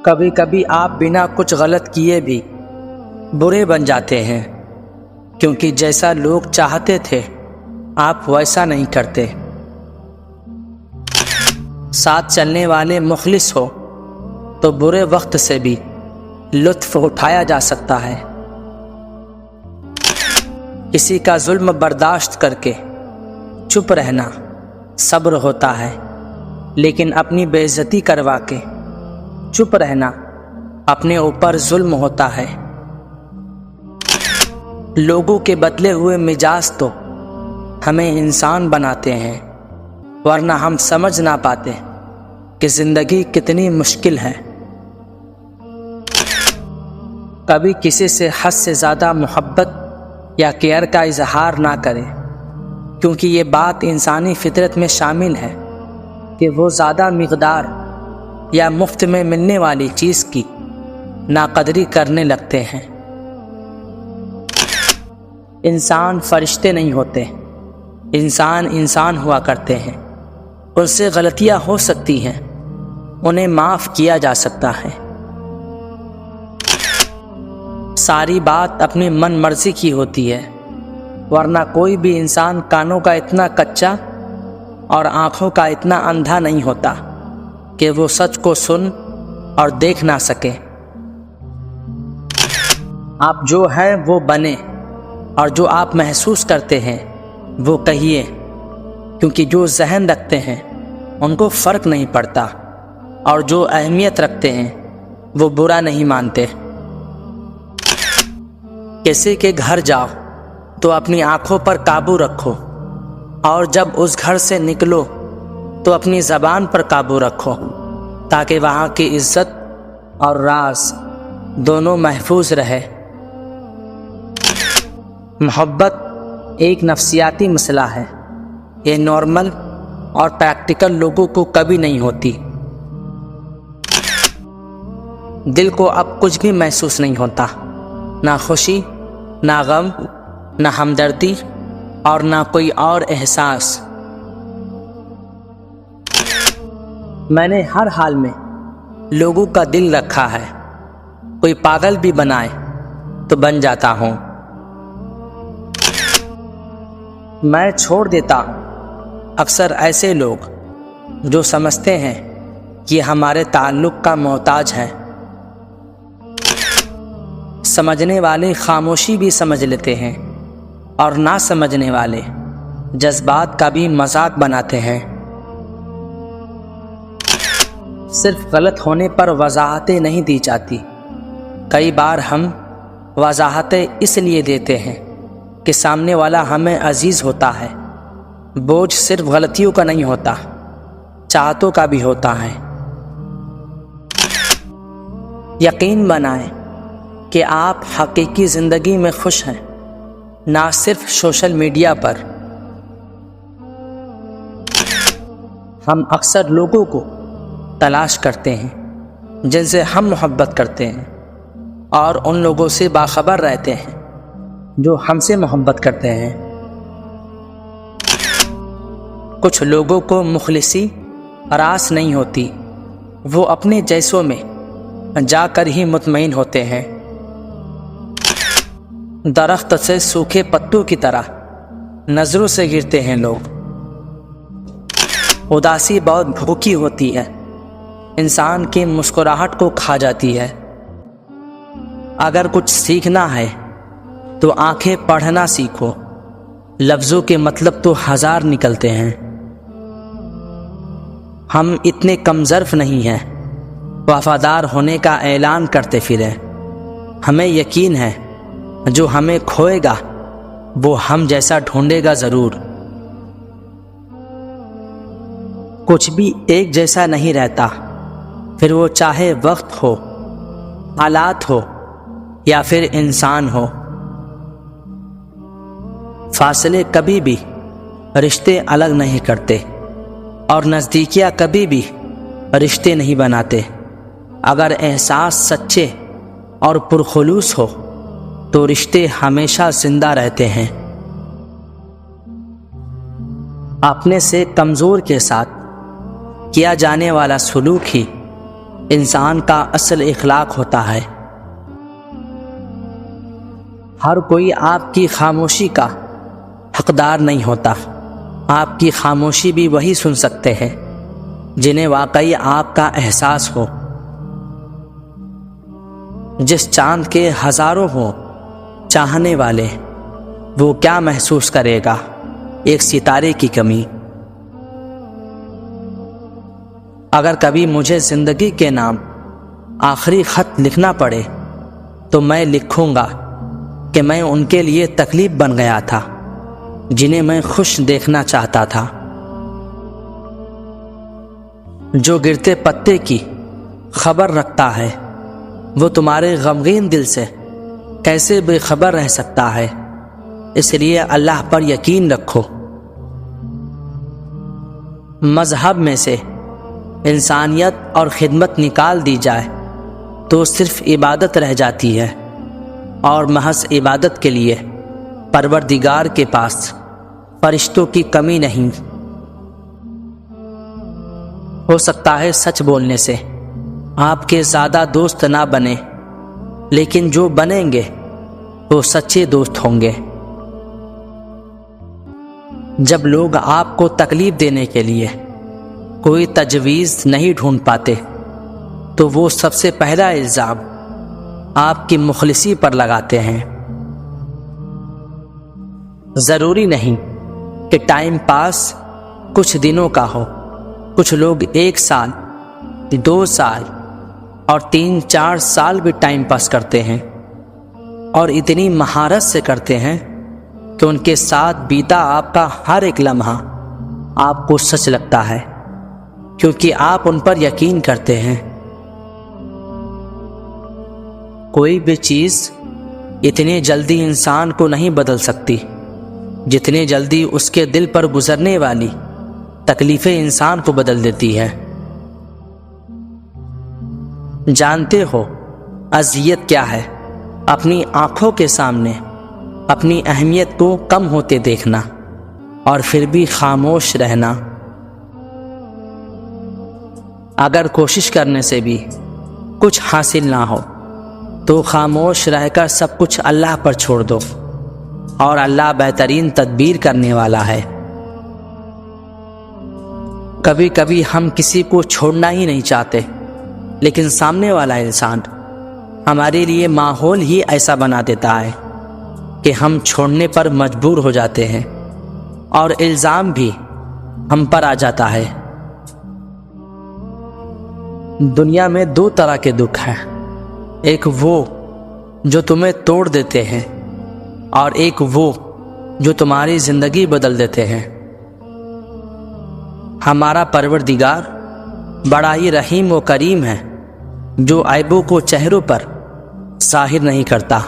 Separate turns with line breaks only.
کبھی کبھی آپ بنا کچھ غلط کیے بھی برے بن جاتے ہیں، کیونکہ جیسا لوگ چاہتے تھے آپ ویسا نہیں کرتے۔ ساتھ چلنے والے مخلص ہو تو برے وقت سے بھی لطف اٹھایا جا سکتا ہے۔ کسی کا ظلم برداشت کر کے چپ رہنا صبر ہوتا ہے، لیکن اپنی بے عزتی کروا کے چپ رہنا اپنے اوپر ظلم ہوتا ہے۔ لوگوں کے بدلے ہوئے مزاج تو ہمیں انسان بناتے ہیں، ورنہ ہم سمجھ نہ پاتے کہ زندگی کتنی مشکل ہے۔ کبھی کسی سے حد سے زیادہ محبت یا کیئر کا اظہار نہ کریں، کیونکہ یہ بات انسانی فطرت میں شامل ہے کہ وہ زیادہ مقدار یا مفت میں ملنے والی چیز کی ناقدری کرنے لگتے ہیں۔ انسان فرشتے نہیں ہوتے، انسان ہوا کرتے ہیں۔ ان سے غلطیاں ہو سکتی ہیں، انہیں معاف کیا جا سکتا ہے۔ ساری بات اپنی من مرضی کی ہوتی ہے، ورنہ کوئی بھی انسان کانوں کا اتنا کچا اور آنکھوں کا اتنا اندھا نہیں ہوتا کہ وہ سچ کو سن اور دیکھ نہ سکے۔ آپ جو ہیں وہ بنیں، اور جو آپ محسوس کرتے ہیں وہ کہیے، کیونکہ جو ذہن رکھتے ہیں ان کو فرق نہیں پڑتا، اور جو اہمیت رکھتے ہیں وہ برا نہیں مانتے۔ کسی کے گھر جاؤ تو اپنی آنکھوں پر قابو رکھو، اور جب اس گھر سے نکلو تو اپنی زبان پر قابو رکھو، تاکہ وہاں کی عزت اور راز دونوں محفوظ رہے۔ محبت ایک نفسیاتی مسئلہ ہے، یہ نارمل اور پریکٹیکل لوگوں کو کبھی نہیں ہوتی۔ دل کو اب کچھ بھی محسوس نہیں ہوتا، نہ خوشی، نہ غم، نہ ہمدردی، اور نہ کوئی اور احساس۔ میں نے ہر حال میں لوگوں کا دل رکھا ہے، کوئی پاگل بھی بنائے تو بن جاتا ہوں۔ میں چھوڑ دیتا اکثر ایسے لوگ جو سمجھتے ہیں کہ ہمارے تعلق کا محتاج ہے۔ سمجھنے والے خاموشی بھی سمجھ لیتے ہیں، اور نہ سمجھنے والے جذبات کا بھی مذاق بناتے ہیں۔ صرف غلط ہونے پر وضاحتیں نہیں دی جاتی، کئی بار ہم وضاحتیں اس لیے دیتے ہیں کہ سامنے والا ہمیں عزیز ہوتا ہے۔ بوجھ صرف غلطیوں کا نہیں ہوتا، چاہتوں کا بھی ہوتا ہے۔ یقین بنائیں کہ آپ حقیقی زندگی میں خوش ہیں، نہ صرف سوشل میڈیا پر۔ ہم اکثر لوگوں کو تلاش کرتے ہیں جن سے ہم محبت کرتے ہیں، اور ان لوگوں سے باخبر رہتے ہیں جو ہم سے محبت کرتے ہیں۔ کچھ لوگوں کو مخلصی راس نہیں ہوتی، وہ اپنے جیسوں میں جا کر ہی مطمئن ہوتے ہیں۔ درخت سے سوکھے پتوں کی طرح نظروں سے گرتے ہیں لوگ۔ اداسی بہت بھوکی ہوتی ہے، انسان کی مسکراہٹ کو کھا جاتی ہے۔ اگر کچھ سیکھنا ہے تو آنکھیں پڑھنا سیکھو، لفظوں کے مطلب تو ہزار نکلتے ہیں۔ ہم اتنے کم ظرف نہیں ہیں وفادار ہونے کا اعلان کرتے پھریں۔ ہمیں یقین ہے جو ہمیں کھوئے گا وہ ہم جیسا ڈھونڈے گا ضرور۔ کچھ بھی ایک جیسا نہیں رہتا، پھر وہ چاہے وقت ہو، حالات ہو، یا پھر انسان ہو۔ فاصلے کبھی بھی رشتے الگ نہیں کرتے، اور نزدیکیاں کبھی بھی رشتے نہیں بناتے۔ اگر احساس سچے اور پرخلوص ہو تو رشتے ہمیشہ زندہ رہتے ہیں۔ اپنے سے کمزور کے ساتھ کیا جانے والا سلوک ہی انسان کا اصل اخلاق ہوتا ہے۔ ہر کوئی آپ کی خاموشی کا حقدار نہیں ہوتا۔ آپ کی خاموشی بھی وہی سن سکتے ہیں جنہیں واقعی آپ کا احساس ہو۔ جس چاند کے ہزاروں ہوں چاہنے والے، وہ کیا محسوس کرے گا ایک ستارے کی کمی۔ اگر کبھی مجھے زندگی کے نام آخری خط لکھنا پڑے تو میں لکھوں گا کہ میں ان کے لیے تکلیف بن گیا تھا جنہیں میں خوش دیکھنا چاہتا تھا۔ جو گرتے پتے کی خبر رکھتا ہے وہ تمہارے غمگین دل سے کیسے بے خبر رہ سکتا ہے؟ اس لیے اللہ پر یقین رکھو۔ مذہب میں سے انسانیت اور خدمت نکال دی جائے تو صرف عبادت رہ جاتی ہے، اور محض عبادت کے لیے پروردگار کے پاس فرشتوں کی کمی نہیں۔ ہو سکتا ہے سچ بولنے سے آپ کے زیادہ دوست نہ بنے، لیکن جو بنیں گے وہ سچے دوست ہوں گے۔ جب لوگ آپ کو تکلیف دینے کے لیے کوئی تجویز نہیں ڈھونڈ پاتے تو وہ سب سے پہلا الزام آپ کی مخلصی پر لگاتے ہیں۔ ضروری نہیں کہ ٹائم پاس کچھ دنوں کا ہو۔ کچھ لوگ 1 سال، 2 سال اور 3-4 سال بھی ٹائم پاس کرتے ہیں، اور اتنی مہارت سے کرتے ہیں کہ ان کے ساتھ بیتا آپ کا ہر ایک لمحہ آپ کو سچ لگتا ہے، کیونکہ آپ ان پر یقین کرتے ہیں۔ کوئی بھی چیز اتنی جلدی انسان کو نہیں بدل سکتی جتنی جلدی اس کے دل پر گزرنے والی تکلیفیں انسان کو بدل دیتی ہے۔ جانتے ہو اذیت کیا ہے؟ اپنی آنکھوں کے سامنے اپنی اہمیت کو کم ہوتے دیکھنا اور پھر بھی خاموش رہنا۔ اگر کوشش کرنے سے بھی کچھ حاصل نہ ہو تو خاموش رہ کر سب کچھ اللہ پر چھوڑ دو، اور اللہ بہترین تدبیر کرنے والا ہے۔ کبھی کبھی ہم کسی کو چھوڑنا ہی نہیں چاہتے، لیکن سامنے والا انسان ہمارے لیے ماحول ہی ایسا بنا دیتا ہے کہ ہم چھوڑنے پر مجبور ہو جاتے ہیں، اور الزام بھی ہم پر آ جاتا ہے۔ دنیا میں 2 طرح کے دکھ ہیں، ایک وہ جو تمہیں توڑ دیتے ہیں، اور ایک وہ جو تمہاری زندگی بدل دیتے ہیں۔ ہمارا پروردگار بڑا ہی رحیم و کریم ہے، جو عیبوں کو چہروں پر ظاہر نہیں کرتا۔